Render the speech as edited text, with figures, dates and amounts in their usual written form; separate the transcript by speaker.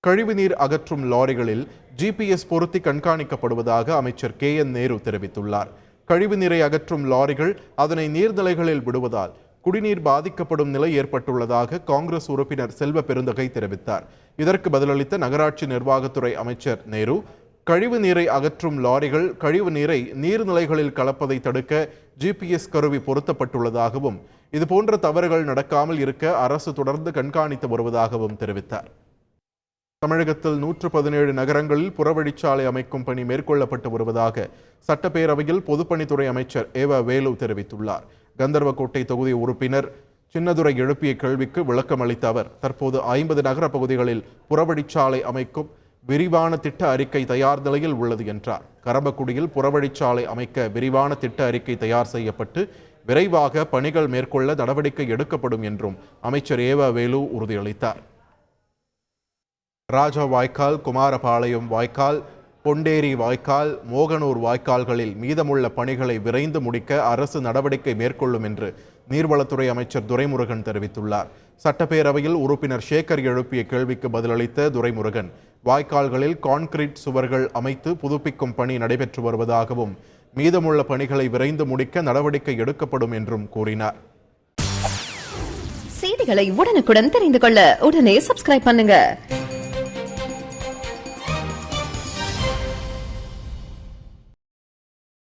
Speaker 1: கழிவுநீர் அகற்றும் லாரிகளில் GPS பொருத்தி கண்காணிக்கப்படுவதாக அமைச்சர் KN நேரு தெரிவித்துள்ளார். கழிவுநீரை அகற்றும் லாரிகள் அதனை நீர்நிலைகளில் விடுவதால் குடிநீர் பாதிக்கப்படும் நிலை ஏற்பட்டுள்ளதாக காங்கிரஸ் உறுப்பினர் செல்வ பெருந்தகை தெரிவித்தார். இதற்கு பதிலளித்த நகராட்சி நிர்வாகத்துறை அமைச்சர் நேரு, கழிவு நீரை அகற்றும் லாரிகள் கழிவு நீரை நீர்நிலைகளில் கலப்பதை தடுக்க GPS கருவி பொருத்தப்பட்டுள்ளதாகவும் இதுபோன்ற தவறுகள் நடக்காமல் இருக்க அரசு தொடர்ந்து கண்காணித்து வருவதாகவும் தெரிவித்தார். தமிழகத்தில் 117 நகரங்களில் புறவழிச்சாலை அமைக்கும் பணி மேற்கொள்ளப்பட்டு வருவதாக சட்டப்பேரவையில் பொதுப்பணித்துறை அமைச்சர் வேலு தெரிவித்துள்ளார். கந்தர்வக்கோட்டை தொகுதி உறுப்பினர் சின்னதுரை எழுப்பிய கேள்விக்கு விளக்கம் அளித்த அவர், தற்போது 50 நகர பகுதிகளில் புறவழிச்சாலை அமைக்கும் விரிவான திட்ட அறிக்கை தயார் நிலையில் உள்ளது என்றார். கரம்பக்குடியில் புறவழிச்சாலை அமைக்க விரிவான திட்ட அறிக்கை தயார் செய்யப்பட்டு விரைவாக பணிகள் மேற்கொள்ள நடவடிக்கை எடுக்கப்படும் என்றும் அமைச்சர் வேலு உறுதியளித்தார். ராஜா வாய்க்கால், குமாரபாளையம் வாய்க்கால், பொண்டேரி வாய்க்கால், மோகனூர் வாய்க்கால்களில் மீதமுள்ள பணிகளை விரைந்து முடிக்க அரசு நடவடிக்கை மேற்கொள்ளும் என்று நீர்வளத்துறை அமைச்சர் துரைமுருகன் தெரிவித்துள்ளார். சட்டப்பேரவையில் உறுப்பினர் சேகர் எழுப்பிய கேள்விக்கு பதிலளித்த துரைமுருகன், வாய்க்கால்களில் கான்கிரீட் சுவர்கள் அமைத்து புதுப்பிக்கும் பணி நடைபெற்று வருவதாகவும் மீதமுள்ள பணிகளை விரைந்து முடிக்க நடவடிக்கை எடுக்கப்படும் என்றும் கூறினார்.
Speaker 2: செய்திகளை உடனுக்குடன் தெரிந்து கொள்ள உடனே சப்ஸ்கிரைப் பண்ணுங்க.